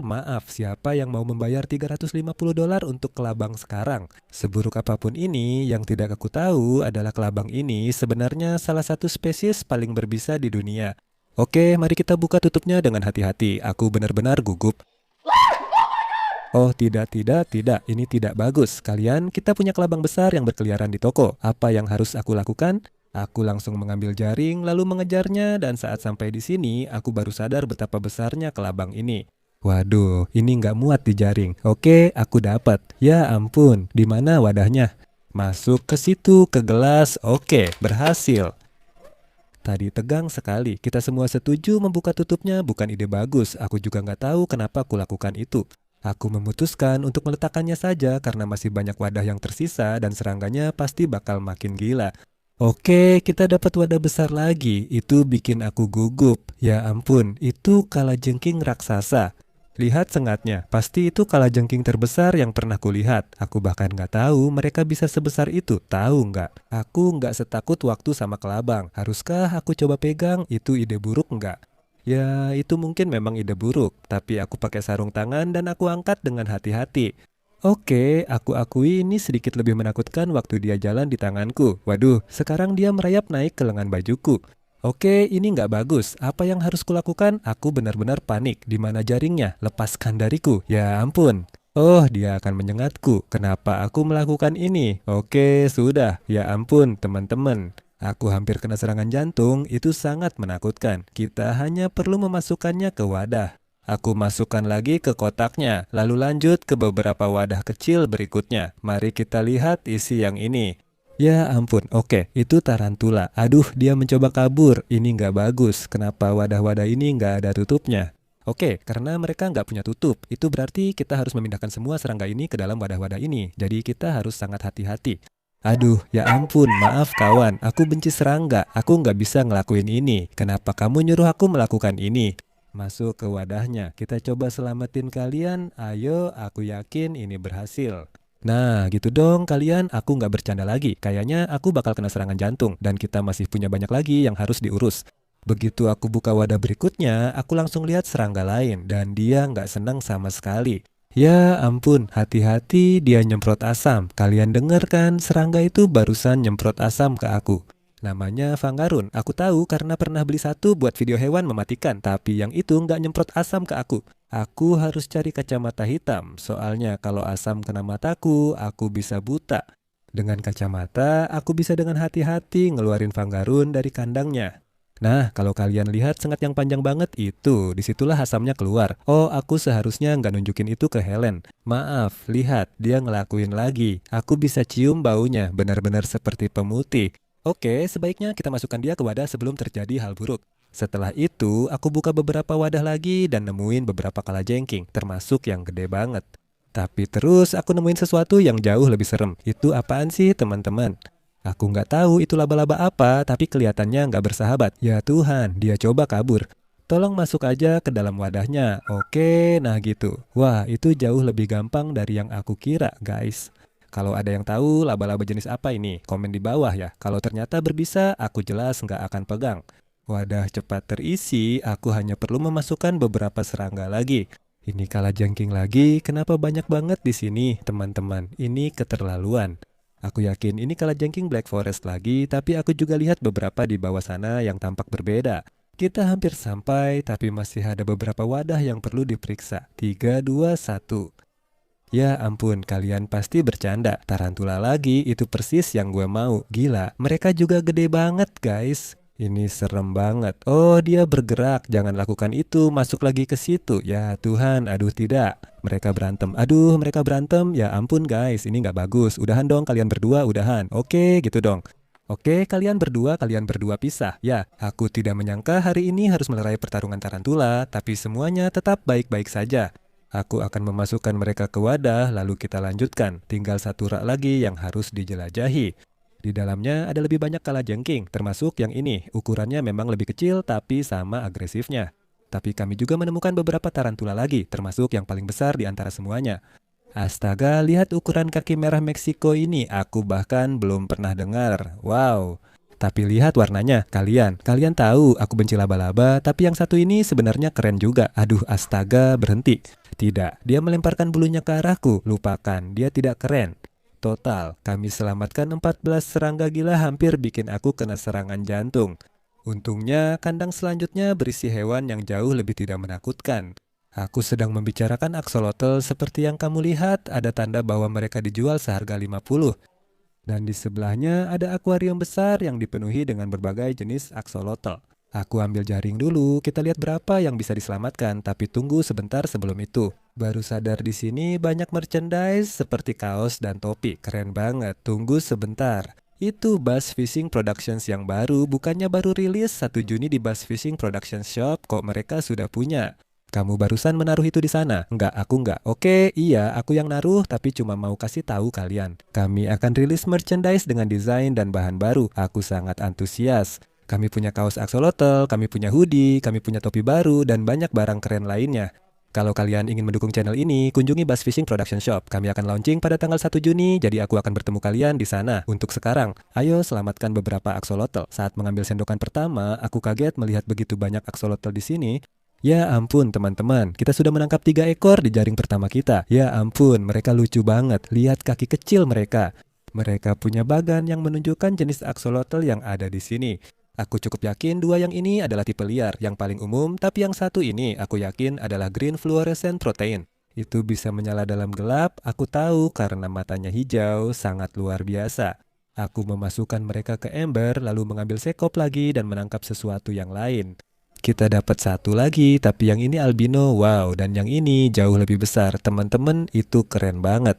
Maaf, siapa yang mau membayar $350 untuk kelabang sekarang? Seburuk apapun ini, yang tidak aku tahu adalah kelabang ini sebenarnya salah satu spesies paling berbisa di dunia. Oke, mari kita buka tutupnya dengan hati-hati. Aku benar-benar gugup. Oh tidak, ini tidak bagus. Kita punya kelabang besar yang berkeliaran di toko. Apa yang harus aku lakukan? Aku langsung mengambil jaring lalu mengejarnya dan saat sampai di sini aku baru sadar betapa besarnya kelabang ini. Waduh, ini nggak muat di jaring. Oke, aku dapat. Ya ampun, di mana wadahnya? Masuk ke situ, ke gelas. Oke, berhasil. Tadi tegang sekali. Kita semua setuju membuka tutupnya bukan ide bagus. Aku juga nggak tahu kenapa aku lakukan itu. Aku memutuskan untuk meletakkannya saja karena masih banyak wadah yang tersisa dan serangganya pasti bakal makin gila. Oke, kita dapat wadah besar lagi. Itu bikin aku gugup. Ya ampun, itu kalajengking raksasa. Lihat sengatnya, pasti itu kalajengking terbesar yang pernah kulihat. Aku bahkan nggak tahu mereka bisa sebesar itu. Tahu nggak? Aku nggak setakut waktu sama kelabang. Haruskah aku coba pegang? Itu ide buruk nggak? Ya, itu mungkin memang ide buruk. Tapi aku pakai sarung tangan dan aku angkat dengan hati-hati. Oke, aku akui ini sedikit lebih menakutkan waktu dia jalan di tanganku. Waduh, sekarang dia merayap naik ke lengan bajuku. Oke, ini nggak bagus. Apa yang harus kulakukan? Aku benar-benar panik. Di mana jaringnya? Lepaskan dariku. Ya ampun. Oh, dia akan menyengatku. Kenapa aku melakukan ini? Oke, sudah. Ya ampun, teman-teman. Aku hampir kena serangan jantung. Itu sangat menakutkan. Kita hanya perlu memasukkannya ke wadah. Aku masukkan lagi ke kotaknya, lalu lanjut ke beberapa wadah kecil berikutnya. Mari kita lihat isi yang ini. Ya ampun, oke, itu tarantula. Aduh, dia mencoba kabur. Ini nggak bagus. Kenapa wadah-wadah ini nggak ada tutupnya? Oke, karena mereka nggak punya tutup. Itu berarti kita harus memindahkan semua serangga ini ke dalam wadah-wadah ini. Jadi kita harus sangat hati-hati. Aduh, ya ampun, maaf kawan. Aku benci serangga. Aku nggak bisa ngelakuin ini. Kenapa kamu nyuruh aku melakukan ini? Masuk ke wadahnya. Kita coba selamatin kalian. Ayo, aku yakin ini berhasil. Nah, gitu dong kalian. Aku nggak bercanda lagi. Kayaknya aku bakal kena serangan jantung. Dan kita masih punya banyak lagi yang harus diurus. Begitu aku buka wadah berikutnya, aku langsung lihat serangga lain. Dan dia nggak senang sama sekali. Ya ampun, hati-hati dia nyemprot asam. Kalian dengar kan, serangga itu barusan nyemprot asam ke aku. Namanya Fangarun. Aku tahu karena pernah beli satu buat video hewan mematikan. Tapi yang itu nggak nyemprot asam ke aku. Aku harus cari kacamata hitam. Soalnya kalau asam kena mataku, aku bisa buta. Dengan kacamata, aku bisa dengan hati-hati ngeluarin Fangarun dari kandangnya. Nah, kalau kalian lihat sengat yang panjang banget itu, disitulah asamnya keluar. Oh, aku seharusnya nggak nunjukin itu ke Helen. Maaf, lihat, dia ngelakuin lagi. Aku bisa cium baunya, benar-benar seperti pemutih. Oke, sebaiknya kita masukkan dia ke wadah sebelum terjadi hal buruk. Setelah itu, aku buka beberapa wadah lagi dan nemuin beberapa kalajengking, termasuk yang gede banget. Tapi terus aku nemuin sesuatu yang jauh lebih serem. Itu apaan sih, teman-teman? Aku nggak tahu itu laba-laba apa, tapi kelihatannya nggak bersahabat. Ya Tuhan, dia coba kabur. Tolong masuk aja ke dalam wadahnya. Oke, nah gitu. Wah, itu jauh lebih gampang dari yang aku kira, guys. Kalau ada yang tahu laba-laba jenis apa ini, komen di bawah ya. Kalau ternyata berbisa, aku jelas nggak akan pegang. Wadah cepat terisi, aku hanya perlu memasukkan beberapa serangga lagi. Ini kalajengking lagi, kenapa banyak banget di sini, teman-teman? Ini keterlaluan. Aku yakin ini kalajengking Black Forest lagi, tapi aku juga lihat beberapa di bawah sana yang tampak berbeda. Kita hampir sampai, tapi masih ada beberapa wadah yang perlu diperiksa. 3, 2, 1. Ya ampun, kalian pasti bercanda. Tarantula lagi, itu persis yang gue mau. Gila, mereka juga gede banget guys. Ini serem banget. Oh, dia bergerak. Jangan lakukan itu. Masuk lagi ke situ. Ya Tuhan, aduh tidak. Mereka berantem. Aduh, mereka berantem. Ya ampun guys, ini nggak bagus. Udahan dong kalian berdua, udahan. Oke, gitu dong. Oke, kalian berdua pisah. Ya, aku tidak menyangka hari ini harus melerai pertarungan tarantula, tapi semuanya tetap baik-baik saja. Aku akan memasukkan mereka ke wadah, lalu kita lanjutkan. Tinggal satu rak lagi yang harus dijelajahi. Di dalamnya ada lebih banyak kalajengking, termasuk yang ini. Ukurannya memang lebih kecil, tapi sama agresifnya. Tapi kami juga menemukan beberapa tarantula lagi, termasuk yang paling besar di antara semuanya. Astaga, lihat ukuran kaki merah Meksiko ini. Aku bahkan belum pernah dengar. Wow. Tapi lihat warnanya, kalian tahu aku benci laba-laba, tapi yang satu ini sebenarnya keren juga. Aduh, astaga, berhenti. Tidak, dia melemparkan bulunya ke arahku. Lupakan, dia tidak keren. Total, kami selamatkan 14 serangga gila hampir bikin aku kena serangan jantung. Untungnya, kandang selanjutnya berisi hewan yang jauh lebih tidak menakutkan. Aku sedang membicarakan axolotl seperti yang kamu lihat, ada tanda bahwa mereka dijual seharga 50. Dan di sebelahnya ada akuarium besar yang dipenuhi dengan berbagai jenis axolotl. Aku ambil jaring dulu, kita lihat berapa yang bisa diselamatkan, tapi tunggu sebentar sebelum itu. Baru sadar di sini banyak merchandise seperti kaos dan topi, keren banget. Tunggu sebentar. Itu Bass Fishing Productions yang baru, bukannya baru rilis 1 Juni di Bass Fishing Productions Shop, kok mereka sudah punya. Kamu barusan menaruh itu di sana? Enggak, aku enggak. Oke, iya, aku yang naruh, tapi cuma mau kasih tahu kalian. Kami akan rilis merchandise dengan desain dan bahan baru. Aku sangat antusias. Kami punya kaos axolotl, kami punya hoodie, kami punya topi baru, dan banyak barang keren lainnya. Kalau kalian ingin mendukung channel ini, kunjungi Bass Fishing Production Shop. Kami akan launching pada tanggal 1 Juni, jadi aku akan bertemu kalian di sana. Untuk sekarang, ayo selamatkan beberapa axolotl. Saat mengambil sendokan pertama, aku kaget melihat begitu banyak axolotl di sini. Ya ampun teman-teman, kita sudah menangkap 3 ekor di jaring pertama kita. Ya ampun, mereka lucu banget. Lihat kaki kecil mereka. Mereka punya bagan yang menunjukkan jenis axolotl yang ada di sini. Aku cukup yakin 2 yang ini adalah tipe liar, yang paling umum, tapi yang satu ini aku yakin adalah green fluorescent protein. Itu bisa menyala dalam gelap, aku tahu karena matanya hijau, sangat luar biasa. Aku memasukkan mereka ke ember, lalu mengambil sekop lagi dan menangkap sesuatu yang lain. Kita dapat satu lagi, tapi yang ini albino, wow, dan yang ini jauh lebih besar. Teman-teman, itu keren banget.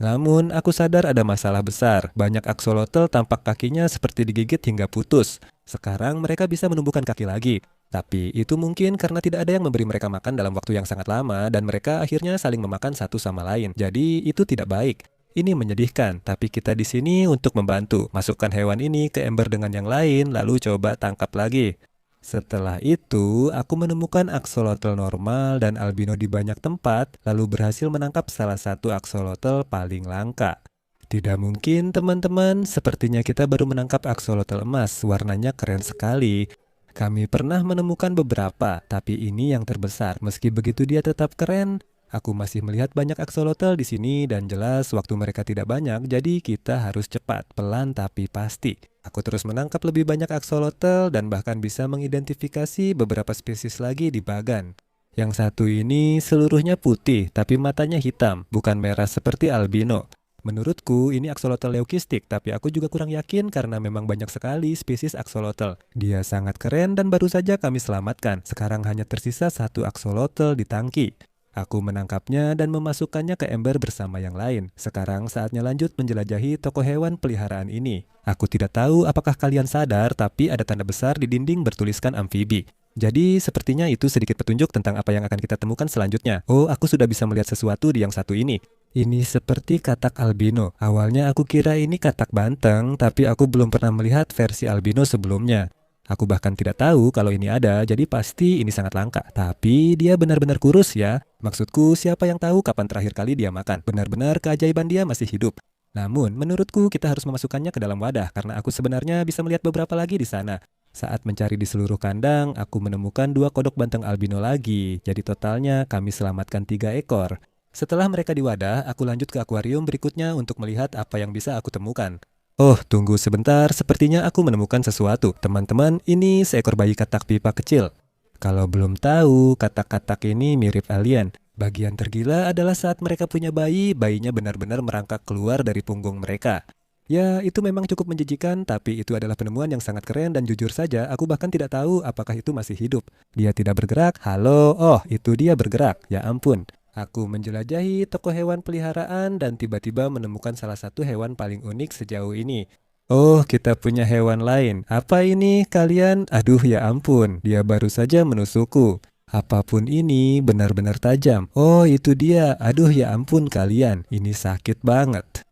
Namun, aku sadar ada masalah besar. Banyak axolotl tampak kakinya seperti digigit hingga putus. Sekarang mereka bisa menumbuhkan kaki lagi. Tapi itu mungkin karena tidak ada yang memberi mereka makan dalam waktu yang sangat lama dan mereka akhirnya saling memakan satu sama lain. Jadi, itu tidak baik. Ini menyedihkan, tapi kita di sini untuk membantu. Masukkan hewan ini ke ember dengan yang lain, lalu coba tangkap lagi. Setelah itu, aku menemukan axolotl normal dan albino di banyak tempat, lalu berhasil menangkap salah satu axolotl paling langka. Tidak mungkin teman-teman, sepertinya kita baru menangkap axolotl emas, warnanya keren sekali. Kami pernah menemukan beberapa, tapi ini yang terbesar. Meski begitu dia tetap keren. Aku masih melihat banyak axolotl di sini dan jelas waktu mereka tidak banyak, jadi kita harus cepat, pelan tapi pasti. Aku terus menangkap lebih banyak axolotl dan bahkan bisa mengidentifikasi beberapa spesies lagi di bagan. Yang satu ini seluruhnya putih, tapi matanya hitam, bukan merah seperti albino. Menurutku ini axolotl leukistik, tapi aku juga kurang yakin karena memang banyak sekali spesies axolotl. Dia sangat keren dan baru saja kami selamatkan. Sekarang hanya tersisa satu axolotl di tangki. Aku menangkapnya dan memasukkannya ke ember bersama yang lain. Sekarang saatnya lanjut menjelajahi toko hewan peliharaan ini. Aku tidak tahu apakah kalian sadar, tapi ada tanda besar di dinding bertuliskan amfibi. Jadi sepertinya itu sedikit petunjuk tentang apa yang akan kita temukan selanjutnya. Oh, aku sudah bisa melihat sesuatu di yang satu ini. Ini seperti katak albino. Awalnya aku kira ini katak banteng, tapi aku belum pernah melihat versi albino sebelumnya. Aku bahkan tidak tahu kalau ini ada, jadi pasti ini sangat langka. Tapi dia benar-benar kurus ya. Maksudku, siapa yang tahu kapan terakhir kali dia makan? Benar-benar keajaiban dia masih hidup. Namun, menurutku kita harus memasukkannya ke dalam wadah, karena aku sebenarnya bisa melihat beberapa lagi di sana. Saat mencari di seluruh kandang, aku menemukan 2 kodok banteng albino lagi. Jadi totalnya kami selamatkan 3 ekor. Setelah mereka di wadah, aku lanjut ke akuarium berikutnya untuk melihat apa yang bisa aku temukan. Oh, tunggu sebentar, sepertinya aku menemukan sesuatu. Teman-teman, ini seekor bayi katak pipa kecil. Kalau belum tahu, katak-katak ini mirip alien. Bagian tergila adalah saat mereka punya bayi, bayinya benar-benar merangkak keluar dari punggung mereka. Ya, itu memang cukup menjijikan, tapi itu adalah penemuan yang sangat keren dan jujur saja, aku bahkan tidak tahu apakah itu masih hidup. Dia tidak bergerak, halo, oh itu dia bergerak, ya ampun. Aku menjelajahi toko hewan peliharaan dan tiba-tiba menemukan salah satu hewan paling unik sejauh ini. Oh, kita punya hewan lain. Apa ini kalian? Aduh ya ampun, dia baru saja menusukku. Apapun ini benar-benar tajam. Oh, itu dia. Aduh ya ampun kalian, ini sakit banget.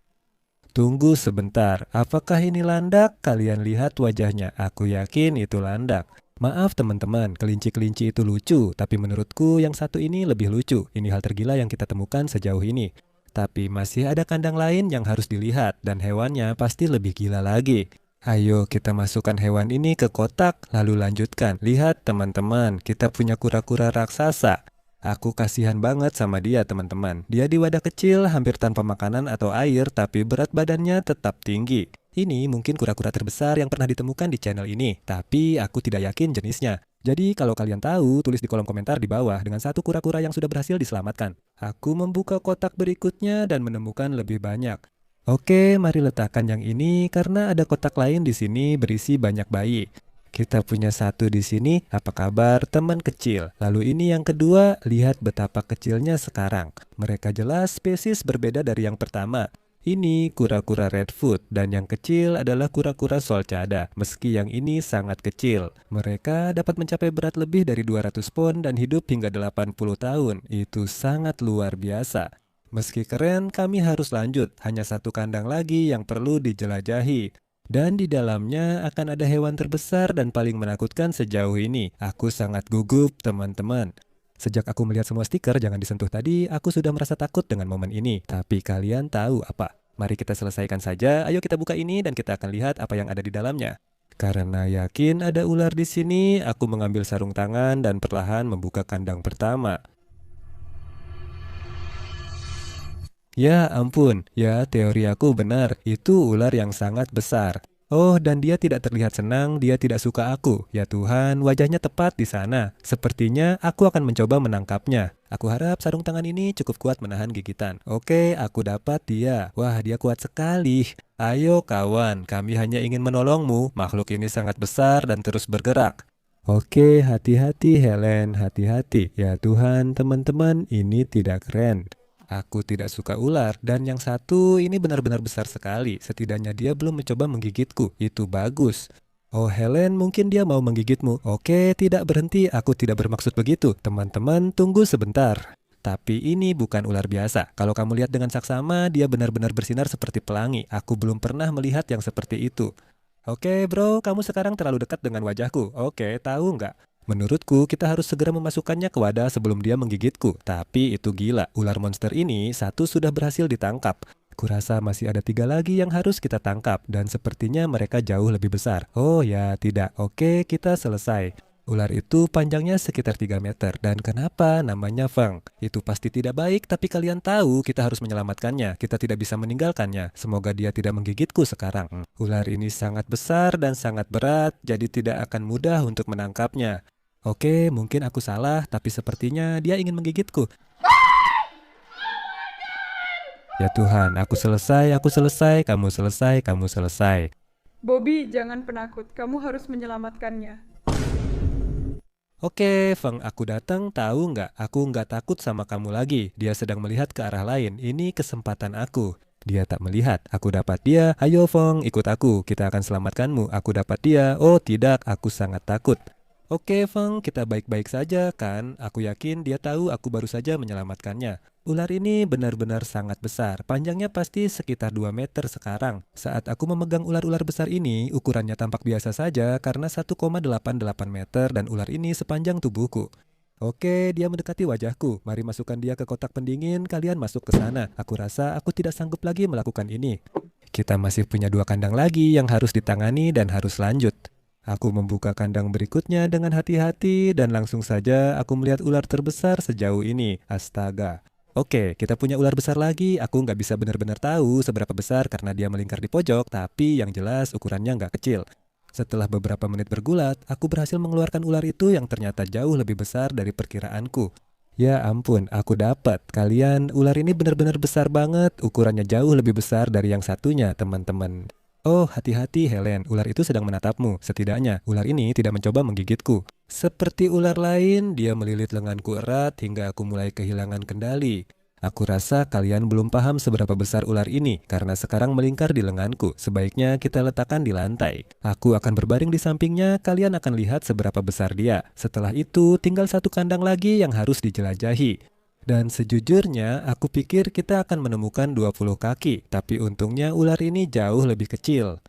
Tunggu sebentar, apakah ini landak? Kalian lihat wajahnya, aku yakin itu landak. Maaf teman-teman, kelinci-kelinci itu lucu, tapi menurutku yang satu ini lebih lucu. Ini hal tergila yang kita temukan sejauh ini. Tapi masih ada kandang lain yang harus dilihat, dan hewannya pasti lebih gila lagi. Ayo kita masukkan hewan ini ke kotak, lalu lanjutkan. Lihat teman-teman, kita punya kura-kura raksasa. Aku kasihan banget sama dia teman-teman. Dia di wadah kecil, hampir tanpa makanan atau air, tapi berat badannya tetap tinggi. Ini mungkin kura-kura terbesar yang pernah ditemukan di channel ini, tapi aku tidak yakin jenisnya. Jadi kalau kalian tahu, tulis di kolom komentar di bawah dengan satu kura-kura yang sudah berhasil diselamatkan. Aku membuka kotak berikutnya dan menemukan lebih banyak. Oke, mari letakkan yang ini karena ada kotak lain di sini berisi banyak bayi. Kita punya satu di sini, apa kabar teman kecil? Lalu ini yang kedua, lihat betapa kecilnya sekarang. Mereka jelas spesies berbeda dari yang pertama. Ini kura-kura redfoot dan yang kecil adalah kura-kura solcada. Meski yang ini sangat kecil, mereka dapat mencapai berat lebih dari 200 pon dan hidup hingga 80 tahun. Itu sangat luar biasa. Meski keren, kami harus lanjut. Hanya satu kandang lagi yang perlu dijelajahi. Dan di dalamnya akan ada hewan terbesar dan paling menakutkan sejauh ini. Aku sangat gugup, teman-teman. Sejak aku melihat semua stiker jangan disentuh tadi, aku sudah merasa takut dengan momen ini. Tapi kalian tahu apa? Mari kita selesaikan saja. Ayo kita buka ini dan kita akan lihat apa yang ada di dalamnya. Karena yakin ada ular di sini, aku mengambil sarung tangan dan perlahan membuka kandang pertama. Ya ampun, ya teori aku benar, itu ular yang sangat besar. Oh, dan dia tidak terlihat senang, dia tidak suka aku. Ya Tuhan, wajahnya tepat di sana. Sepertinya aku akan mencoba menangkapnya. Aku harap sarung tangan ini cukup kuat menahan gigitan. Oke, aku dapat dia. Wah, dia kuat sekali. Ayo kawan, kami hanya ingin menolongmu. Makhluk ini sangat besar dan terus bergerak. Oke, hati-hati Helen, hati-hati. Ya Tuhan, teman-teman, ini tidak keren. Aku tidak suka ular, dan yang satu ini benar-benar besar sekali. Setidaknya dia belum mencoba menggigitku. Itu bagus. Oh Helen, mungkin dia mau menggigitmu. Oke, tidak berhenti. Aku tidak bermaksud begitu. Teman-teman, tunggu sebentar. Tapi ini bukan ular biasa. Kalau kamu lihat dengan saksama, dia benar-benar bersinar seperti pelangi. Aku belum pernah melihat yang seperti itu. Oke bro, kamu sekarang terlalu dekat dengan wajahku. Oke, tahu nggak? Menurutku, kita harus segera memasukkannya ke wadah sebelum dia menggigitku. Tapi itu gila, ular monster ini satu sudah berhasil ditangkap. Kurasa masih ada 3 lagi yang harus kita tangkap, dan sepertinya mereka jauh lebih besar. Oh ya, tidak. Oke, kita selesai. Ular itu panjangnya sekitar 3 meter, dan kenapa namanya Feng? Itu pasti tidak baik, tapi kalian tahu kita harus menyelamatkannya. Kita tidak bisa meninggalkannya. Semoga dia tidak menggigitku sekarang. Ular ini sangat besar dan sangat berat, jadi tidak akan mudah untuk menangkapnya. Oke, mungkin aku salah, tapi sepertinya dia ingin menggigitku. Ya Tuhan, aku selesai, kamu selesai, kamu selesai. Bobby, jangan penakut. Kamu harus menyelamatkannya. Oke, Feng, aku datang, tahu nggak? Aku nggak takut sama kamu lagi. Dia sedang melihat ke arah lain. Ini kesempatan aku. Dia tak melihat. Aku dapat dia. Ayo, Feng, ikut aku. Kita akan selamatkanmu. Aku dapat dia. Oh, tidak, aku sangat takut. Oke, Feng, kita baik-baik saja, kan? Aku yakin dia tahu aku baru saja menyelamatkannya. Ular ini benar-benar sangat besar. Panjangnya pasti sekitar 2 meter sekarang. Saat aku memegang ular-ular besar ini, ukurannya tampak biasa saja karena 1,88 meter dan ular ini sepanjang tubuhku. Oke, dia mendekati wajahku. Mari masukkan dia ke kotak pendingin, kalian masuk ke sana. Aku rasa aku tidak sanggup lagi melakukan ini. Kita masih punya 2 kandang lagi yang harus ditangani dan harus lanjut. Aku membuka kandang berikutnya dengan hati-hati dan langsung saja aku melihat ular terbesar sejauh ini. Astaga. Oke, kita punya ular besar lagi. Aku nggak bisa benar-benar tahu seberapa besar karena dia melingkar di pojok, tapi yang jelas ukurannya nggak kecil. Setelah beberapa menit bergulat, aku berhasil mengeluarkan ular itu yang ternyata jauh lebih besar dari perkiraanku. Ya ampun, aku dapat. Kalian, ular ini benar-benar besar banget. Ukurannya jauh lebih besar dari yang satunya, teman-teman. Oh, hati-hati Helen, ular itu sedang menatapmu. Setidaknya, ular ini tidak mencoba menggigitku. Seperti ular lain, dia melilit lenganku erat hingga aku mulai kehilangan kendali. Aku rasa kalian belum paham seberapa besar ular ini karena sekarang melingkar di lenganku. Sebaiknya kita letakkan di lantai. Aku akan berbaring di sampingnya, kalian akan lihat seberapa besar dia. Setelah itu, tinggal satu kandang lagi yang harus dijelajahi. Dan sejujurnya, aku pikir kita akan menemukan 20 kaki, tapi untungnya ular ini jauh lebih kecil.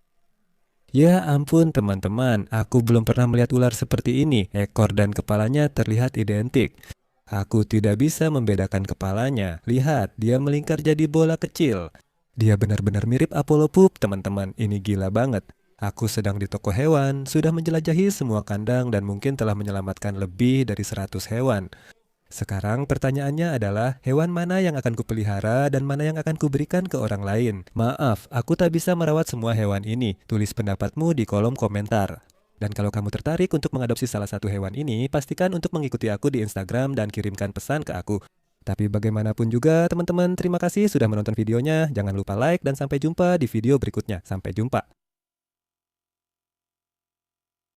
Ya ampun teman-teman, aku belum pernah melihat ular seperti ini. Ekor dan kepalanya terlihat identik. Aku tidak bisa membedakan kepalanya. Lihat, dia melingkar jadi bola kecil. Dia benar-benar mirip Apollo Pup, teman-teman. Ini gila banget. Aku sedang di toko hewan, sudah menjelajahi semua kandang dan mungkin telah menyelamatkan lebih dari 100 hewan. Sekarang pertanyaannya adalah hewan mana yang akan kupelihara dan mana yang akan kuberikan ke orang lain. Maaf, aku tak bisa merawat semua hewan ini. Tulis pendapatmu di kolom komentar. Dan kalau kamu tertarik untuk mengadopsi salah satu hewan ini, pastikan untuk mengikuti aku di Instagram dan kirimkan pesan ke aku. Tapi bagaimanapun juga teman-teman, terima kasih sudah menonton videonya. Jangan lupa like dan sampai jumpa di video berikutnya. Sampai jumpa.